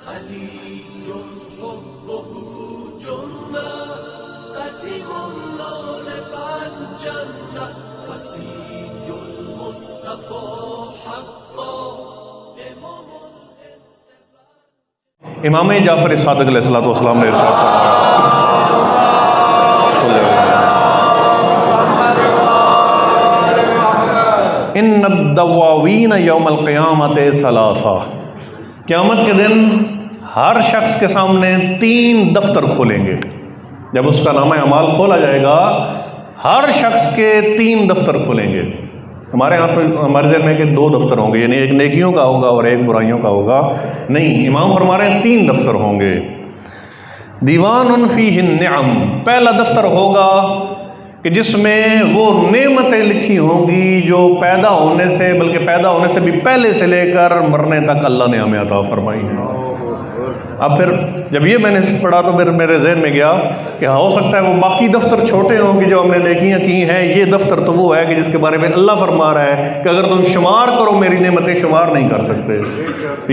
علي حبه جنة قسيم لك الجنة وصي المصطفى حقا إمام امام جعفر صادق علیہ الصلوۃ والسلام نے ارشاد فرمایا ان الدواوین یوم القیامت ثلاثہ، قیامت کے دن ہر شخص کے سامنے 3 دفتر کھولیں گے۔ جب اس کا نامہ اعمال کھولا جائے گا ہر شخص کے 3 دفتر کھولیں گے۔ ہمارے یہاں پہ ہمارے ذہن میں کہ 2 دفتر ہوں گے، یعنی ایک نیکیوں کا ہوگا اور ایک برائیوں کا ہوگا، نہیں، امام فرما رہے ہیں 3 دفتر ہوں گے۔ دیوان فیہ النعم، پہلا دفتر ہوگا کہ جس میں وہ نعمتیں لکھی ہوں گی جو پیدا ہونے سے، بلکہ پیدا ہونے سے بھی پہلے سے لے کر مرنے تک اللہ نے ہمیں عطا فرمائی ہے۔ اب پھر جب یہ میں نے پڑھا تو پھر میرے ذہن میں گیا کہ ہو سکتا ہے وہ باقی دفتر چھوٹے ہوں گے جو ہم نے نیکیاں کی ہیں، یہ دفتر تو وہ ہے کہ جس کے بارے میں اللہ فرما رہا ہے کہ اگر تم شمار کرو میری نعمتیں شمار نہیں کر سکتے۔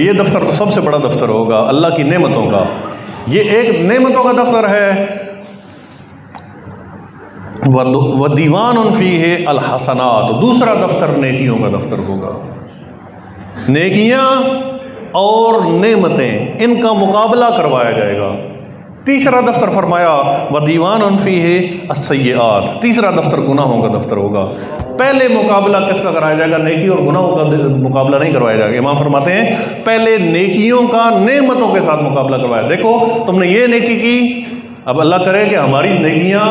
یہ دفتر تو سب سے بڑا دفتر ہوگا اللہ کی نعمتوں کا، یہ ایک نعمتوں کا دفتر ہے۔ وَدِيوَانٌ فِيهِ الْحَسَنَاتُ، دوسرا دفتر نیکیوں کا دفتر ہوگا۔ نیکیاں اور نعمتیں، ان کا مقابلہ کروایا جائے گا۔ تیسرا دفتر فرمایا وَدِيوَانٌ فِيهِ السَّيِّئَاتُ، تیسرا دفتر گناہوں کا دفتر ہوگا۔ پہلے مقابلہ کس کا کرایا جائے گا؟ نیکی اور گناہوں کا مقابلہ نہیں کروایا جائے گا۔ امام فرماتے ہیں پہلے نیکیوں کا نعمتوں کے ساتھ مقابلہ کروایا۔ دیکھو تم نے یہ نیکی کی، اب اللہ کرے کہ ہماری نیکیاں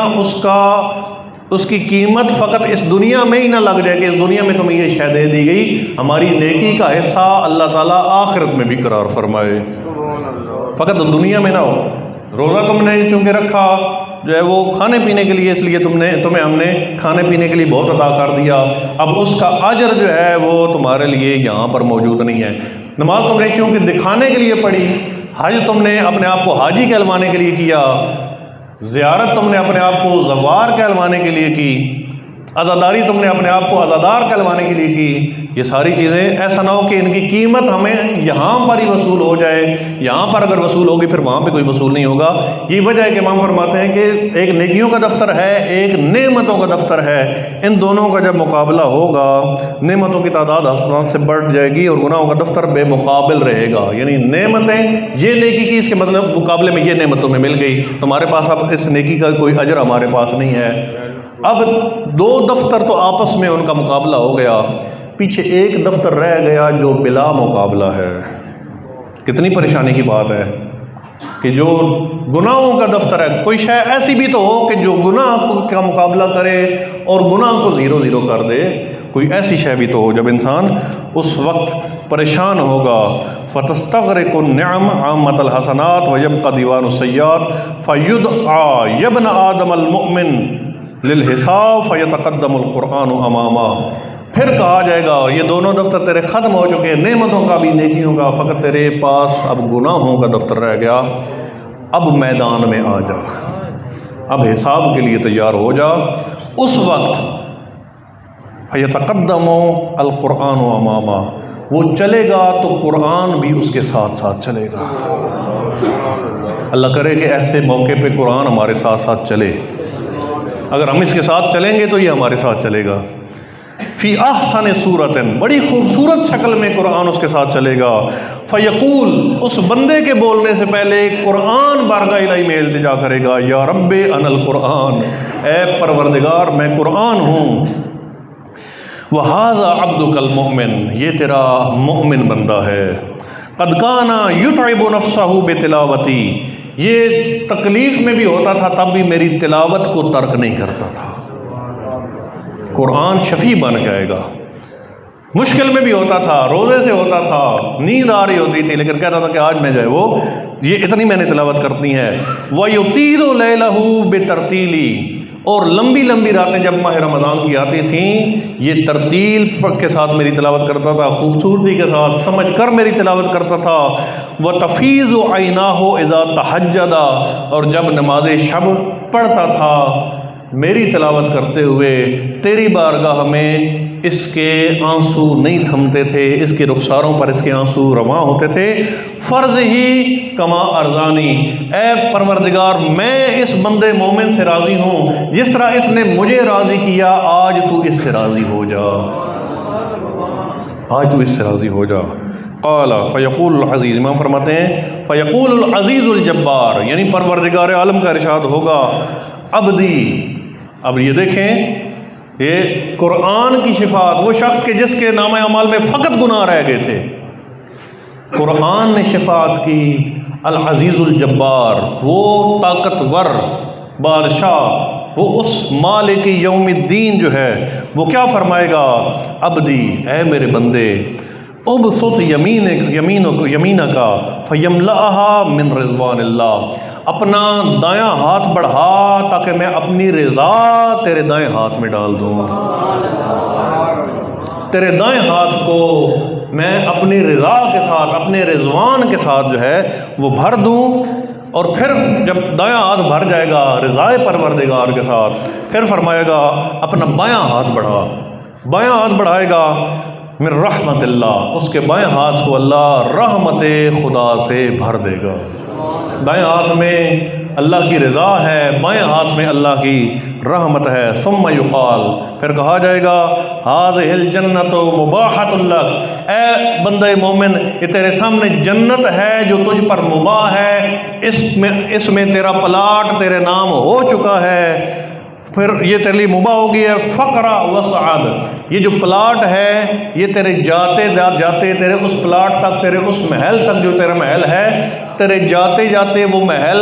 اس کی قیمت فقط اس دنیا میں ہی نہ لگ جائے کہ اس دنیا میں تمہیں یہ شے دے دی گئی، ہماری نیکی کا حصہ اللہ تعالیٰ آخرت میں بھی قرار فرمائے، فقط دنیا میں نہ ہو۔ روزہ تم نے چونکہ رکھا جو ہے وہ کھانے پینے کے لیے، اس لیے تمہیں ہم نے کھانے پینے کے لیے بہت عطا کر دیا، اب اس کا اجر جو ہے وہ تمہارے لیے یہاں پر موجود نہیں ہے۔ نماز تم نے چونکہ دکھانے کے لیے پڑھی، حج تم نے اپنے آپ کو حاجی کہلوانے کے لیے کیا، زیارت تم نے اپنے آپ کو زوار کہلوانے کے لیے کی، عزاداری تم نے اپنے آپ کو عزادار کہلوانے کے لیے کی، یہ ساری چیزیں ایسا نہ ہو کہ ان کی قیمت ہمیں یہاں پر ہی وصول ہو جائے، یہاں پر اگر وصول ہوگی پھر وہاں پہ کوئی وصول نہیں ہوگا۔ یہ وجہ ہے کہ امام فرماتے ہیں کہ ایک نیکیوں کا دفتر ہے، ایک نعمتوں کا دفتر ہے، ان دونوں کا جب مقابلہ ہوگا نعمتوں کی تعداد حسنات سے بڑھ جائے گی اور گناہوں کا دفتر بے مقابل رہے گا۔ یعنی نعمتیں یہ نیکی کی، اس کے مطلب مقابلے میں یہ نعمتوں میں مل گئی، تمہارے پاس اب اس نیکی کا کوئی اجر ہمارے پاس نہیں ہے۔ اب 2 دفتر تو آپس میں ان کا مقابلہ ہو گیا، پیچھے ایک دفتر رہ گیا جو بلا مقابلہ ہے۔ کتنی پریشانی کی بات ہے کہ جو گناہوں کا دفتر ہے، کوئی شے ایسی بھی تو ہو کہ جو گناہ کا مقابلہ کرے اور گناہ کو 0 کر دے، کوئی ایسی شے بھی تو ہو جب انسان اس وقت پریشان ہوگا۔ فَتَسْتَغْرِقُ النِّعَمَ عَامَّةَ الْحَسَنَاتِ وَيَبْقَى دِيوَانُ السَّيِّئَاتِ فَيُدْعَى يَا ابْنَ آدَمَ الْمُؤْمِنُ لِلْحِسَابِ فَيَتَقَدَّمُ الْقُرْآنُ أَمَامَهُ، پھر کہا جائے گا یہ دونوں دفتر تیرے ختم ہو چکے ہیں، نعمتوں کا بھی نیکیوں کا، فقط تیرے پاس اب گناہوں کا دفتر رہ گیا، اب میدان میں آ جا، اب حساب کے لیے تیار ہو جا۔ اس وقت فَيَتَقَدَّمُ الْقُرْآنُ أَمَامَهُ، وہ چلے گا تو قرآن بھی اس کے ساتھ ساتھ چلے گا۔ اللہ کرے کہ ایسے موقع پہ قرآن ہمارے ساتھ ساتھ چلے، اگر ہم اس کے ساتھ چلیں گے تو یہ ہمارے ساتھ چلے گا۔ فی احسن صورت، بڑی خوبصورت شکل میں قرآن اس کے ساتھ چلے گا۔ فیقول، اس بندے کے بولنے سے پہلے قرآن بارگاہ الہی میں التجا کرے گا، یا رب انا القرآن، اے پروردگار میں قرآن ہوں۔ وَهَذَا عَبْدُكَ الْمُؤْمِنُ، یہ تیرا مؤمن بندہ ہے۔ قَدْ كَانَ يُتْعِبُ نَفْسَهُ بِتِلَاوَتِي، یہ تکلیف میں بھی ہوتا تھا تب بھی میری تلاوت کو ترک نہیں کرتا تھا۔ قرآن شفیع بن جائے گا، مشکل میں بھی ہوتا تھا، روزے سے ہوتا تھا، نیند آ رہی ہوتی تھی لیکن کہتا تھا کہ آج میں جو ہے وہ یہ اتنی میں نے تلاوت کرنی ہے۔ وَيُطِيلُ لَيْلَهُ بِتَرْتِيلِ، اور لمبی لمبی راتیں جب ماہ رمضان کی آتی تھیں یہ ترتیل کے ساتھ میری تلاوت کرتا تھا، خوبصورتی کے ساتھ سمجھ کر میری تلاوت کرتا تھا۔ وَتَفِيضُ عَيْنَاهُ إِذَا تَهَجَّدَ، اور جب نماز شب پڑھتا تھا میری تلاوت کرتے ہوئے تیری بارگاہ میں اس کے آنسو نہیں تھمتے تھے، اس کے رخساروں پر اس کے آنسو رواں ہوتے تھے۔ فرض ہی کما ارزانی، اے پروردگار میں اس بندے مومن سے راضی ہوں جس طرح اس نے مجھے راضی کیا، آج تو اس سے راضی ہو جا، آج تو اس سے راضی ہو جا۔ قال فیقول العزیز، امام فرماتے ہیں فیقول العزیز الجبار، یعنی پروردگار عالم کا ارشاد ہوگا عبدی۔ اب یہ دیکھیں، یہ قرآن کی شفاعت، وہ شخص کے جس کے نامہ اعمال میں فقط گناہ رہ گئے تھے، قرآن نے شفاعت کی۔ العزیز الجبار، وہ طاقتور بادشاہ، وہ اس مالک یوم الدین جو ہے، وہ کیا فرمائے گا؟ عبدی، اے میرے بندے، ابسط یمینک فیملأہا من رضوان اللہ، اپنا دایاں ہاتھ بڑھا تاکہ میں اپنی رضا تیرے دائیں ہاتھ میں ڈال دوں، تیرے دائیں ہاتھ کو میں اپنی رضا کے ساتھ، اپنے رضوان کے ساتھ جو ہے وہ بھر دوں۔ اور پھر جب دایاں ہاتھ بھر جائے گا رضائے پروردگار کے ساتھ، پھر فرمائے گا اپنا بایاں ہاتھ بڑھا، بایاں ہاتھ بڑھائے گا من رحمت اللہ، اس کے بائیں ہاتھ کو اللہ رحمت خدا سے بھر دے گا۔ دائیں ہاتھ میں اللہ کی رضا ہے، بائیں ہاتھ میں اللہ کی رحمت ہے۔ ثم یقال، پھر کہا جائے گا ہذہ الجنت مباحۃ لک، اے بندے مومن، یہ تیرے سامنے جنت ہے جو تجھ پر مباح ہے، اس میں تیرا پلاٹ تیرے نام ہو چکا ہے، پھر یہ تیرے لیے مباح ہو گئی ہے۔ فقرا وسعد، یہ جو پلاٹ ہے یہ تیرے جاتے جاتے تیرے اس پلاٹ تک، تیرے اس محل تک جو تیرا محل ہے، تیرے جاتے جاتے وہ محل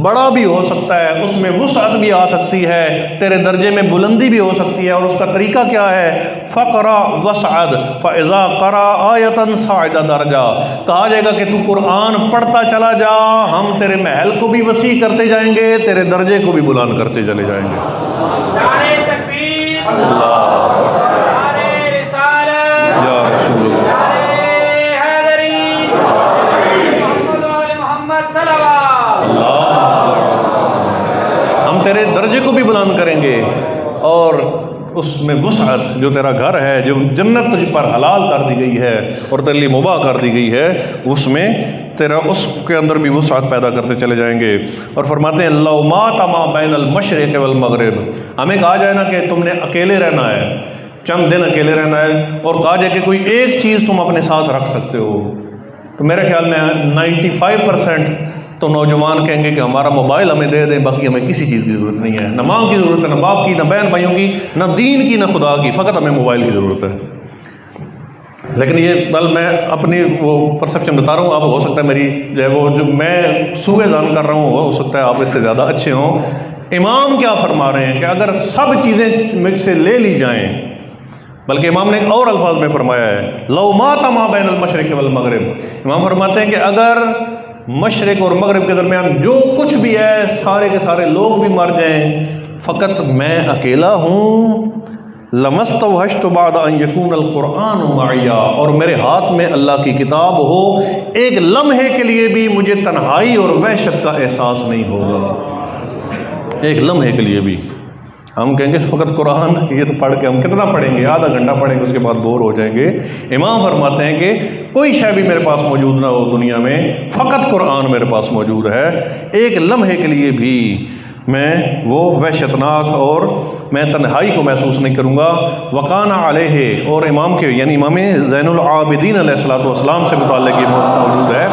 بڑا بھی ہو سکتا ہے، اس میں وسعت بھی آ سکتی ہے، تیرے درجے میں بلندی بھی ہو سکتی ہے۔ اور اس کا طریقہ کیا ہے؟ فقرا وسعد فاذا قرأ آیۃ صعد درجہ، کہا جائے گا کہ تو قرآن پڑھتا چلا جا، ہم تیرے محل کو بھی وسیع کرتے جائیں گے، تیرے درجے کو بھی بلند کرتے چلے جائیں گے۔ نعرہ تکبیر، اللہ، نعرہ رسالت، یا رسول اللہ، نعرہ حیدری، محمد و آل محمد صلوات۔ ہم تیرے درجے کو بھی بلند کریں گے، اور اس میں وسعت، جو تیرا گھر ہے، جو جنت تجھ پر حلال کر دی گئی ہے اور تیرے لیے مباح کر دی گئی ہے، اس میں تیرا اس کے اندر بھی وسعت پیدا کرتے چلے جائیں گے۔ اور فرماتے ہیں لو مات ما بین المشرق والمغرب، ہمیں کہا جائے نا کہ تم نے اکیلے رہنا ہے، چند دن اکیلے رہنا ہے، اور کہا جائے کہ کوئی ایک چیز تم اپنے ساتھ رکھ سکتے ہو، تو میرے خیال میں 95% تو نوجوان کہیں گے کہ ہمارا موبائل ہمیں دے دیں، باقی ہمیں کسی چیز کی ضرورت نہیں ہے، نہ ماں کی ضرورت ہے، نہ باپ کی، نہ بہن بھائیوں کی، نہ دین کی، نہ خدا کی، فقط ہمیں موبائل کی ضرورت ہے۔ لیکن یہ بل میں اپنی وہ پرسپشن بتا رہا ہوں، اب ہو سکتا ہے میری جو ہے وہ جو میں سوء ظن کر رہا ہوں ہو سکتا ہے آپ اس سے زیادہ اچھے ہوں۔ امام کیا فرما رہے ہیں کہ اگر سب چیزیں مجھ سے لے لی جائیں، بلکہ امام نے اور الفاظ میں فرمایا ہے لو مات ما بین المشرق والمغرب، امام فرماتے ہیں کہ اگر مشرق اور مغرب کے درمیان جو کچھ بھی ہے، سارے کے سارے لوگ بھی مر جائیں، فقط میں اکیلا ہوں، لمستوحشت بعد ان یکون القرآن معیا، اور میرے ہاتھ میں اللہ کی کتاب ہو، ایک لمحے کے لیے بھی مجھے تنہائی اور وحشت کا احساس نہیں ہوگا، ایک لمحے کے لیے بھی۔ ہم کہیں گے فقط قرآن، یہ تو پڑھ کے ہم کتنا پڑھیں گے؟ آدھا گھنٹہ پڑھیں گے، اس کے بعد بور ہو جائیں گے۔ امام فرماتے ہیں کہ کوئی شے بھی میرے پاس موجود نہ ہو دنیا میں، فقط قرآن میرے پاس موجود ہے، ایک لمحے کے لیے بھی میں وہ وحشتناک اور میں تنہائی کو محسوس نہیں کروں گا۔ وقان علیہ، اور امام کے یعنی امام زین العابدین علیہ الصلوۃ والسلام سے متعلق یہ موجود ہے،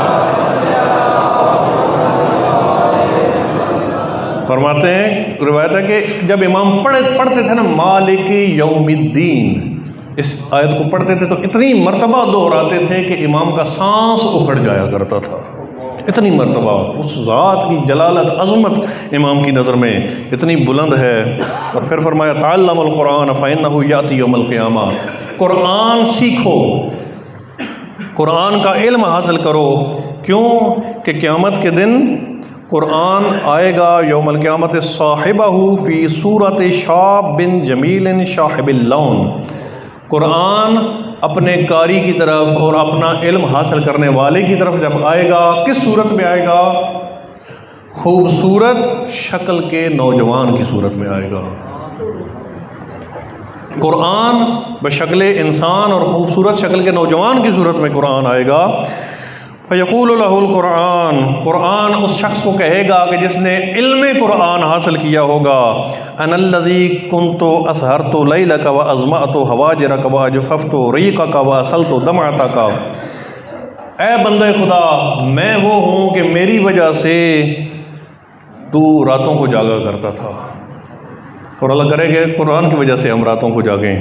فرماتے ہیں روایت ہے کہ جب امام پڑھتے تھے نا مالک یوم الدین، اس آیت کو پڑھتے تھے تو اتنی مرتبہ دہراتے تھے کہ امام کا سانس اکھڑ جایا کرتا تھا، اتنی مرتبہ اس ذات کی جلالت عظمت امام کی نظر میں اتنی بلند ہے۔ اور پھر فرمایا تعلم القرآن فإنہ یأتی یوم القیامہ، قرآن سیکھو، قرآن کا علم حاصل کرو، کیوں کہ قیامت کے دن قرآن آئے گا یوم القیامت صاحبہ فی صورت شاب بن جمیل شاحب اللون، قرآن اپنے قاری کی طرف اور اپنا علم حاصل کرنے والے کی طرف جب آئے گا، کس صورت میں آئے گا؟ خوبصورت شکل کے نوجوان کی صورت میں آئے گا، قرآن بشکل انسان اور خوبصورت شکل کے نوجوان کی صورت میں قرآن آئے گا. فیقول له القرآن، قرآن اس شخص کو کہے گا کہ جس نے علم قرآن حاصل کیا ہوگا، انا الذی کنت اسہرت لیلک واظمأت حواجرک واجففت ریقک واصلت دمعتک. اے بندہ خدا، میں وہ ہوں کہ میری وجہ سے تو راتوں کو جاگا کرتا تھا. اور اللہ کرے کہ قرآن کی وجہ سے ہم راتوں کو جاگیں.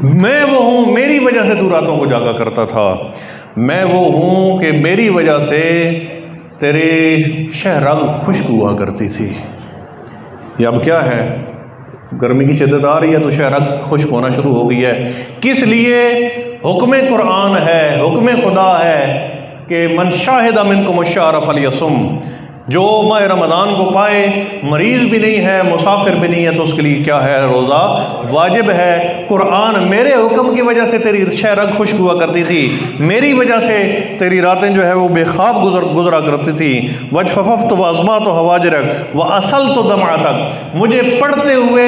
میں وہ ہوں میری وجہ سے تو راتوں کو جاگا کرتا تھا. میں وہ ہوں کہ میری وجہ سے تیری شہرگ خشک ہوا کرتی تھی. یہ اب کیا ہے؟ گرمی کی شدت آ رہی ہے تو شہرگ خشک ہونا شروع ہو گئی ہے. کس لیے؟ حکم قرآن ہے، حکم خدا ہے کہ من شاہد منکم الشہر فلیصم. جو ماہ رمضان کو پائے، مریض بھی نہیں ہے، مسافر بھی نہیں ہے، تو اس کے لیے کیا ہے؟ روزہ واجب ہے. قرآن میرے حکم کی وجہ سے تیری شہرگ خشک ہوا کرتی تھی، میری وجہ سے تیری راتیں جو ہے وہ بے خواب گزرا کرتی تھی. وجففت واظمأت حواجرک واصلت دمعتک، مجھے پڑھتے ہوئے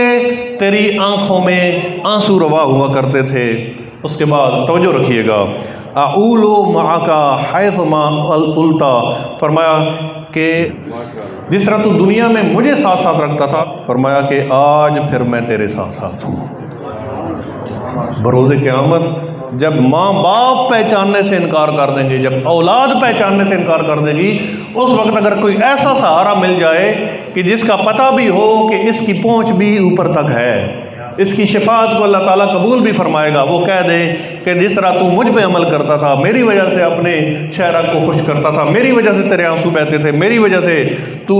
تیری آنکھوں میں آنسو روا ہوا کرتے تھے. اس کے بعد توجہ رکھیے گا، اعول معک حیث ما قلت، فرمایا کہ جس طرح تو دنیا میں مجھے ساتھ ساتھ رکھتا تھا، فرمایا کہ آج پھر میں تیرے ساتھ ساتھ ہوں. بروز قیامت جب ماں باپ پہچاننے سے انکار کر دیں گے، جب اولاد پہچاننے سے انکار کر دے گی، اس وقت اگر کوئی ایسا سہارا مل جائے کہ جس کا پتہ بھی ہو کہ اس کی پہنچ بھی اوپر تک ہے، اس کی شفاعت کو اللہ تعالیٰ قبول بھی فرمائے گا، وہ کہہ دے کہ جس طرح تو مجھ پہ عمل کرتا تھا، میری وجہ سے اپنے شہرگ کو خوش کرتا تھا، میری وجہ سے تیرے آنسو بہتے تھے، میری وجہ سے تو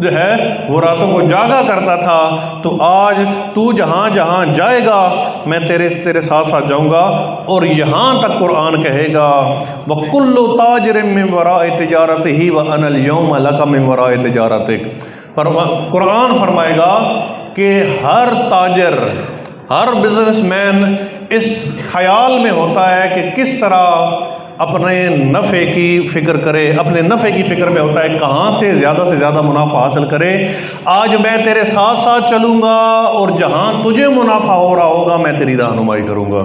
جو ہے وہ راتوں کو جاگا کرتا تھا، تو آج تو جہاں جہاں جائے گا میں تیرے ساتھ ساتھ جاؤں گا. اور یہاں تک قرآن کہے گا وَكُلُّ تَاجِرٍ مِّن وَرَاءِ تِجَارَتِهِ وَأَنَا الْيَوْمَ لَكَ مِّن وَرَاءِ تِجَارَتِكَ. قرآن فرمائے گا کہ ہر تاجر، ہر بزنس مین اس خیال میں ہوتا ہے کہ کس طرح اپنے نفع کی فکر کرے، اپنے نفع کی فکر میں ہوتا ہے کہاں سے زیادہ منافع حاصل کرے. آج میں تیرے ساتھ ساتھ چلوں گا اور جہاں تجھے منافع ہو رہا ہوگا میں تیری رہنمائی کروں گا.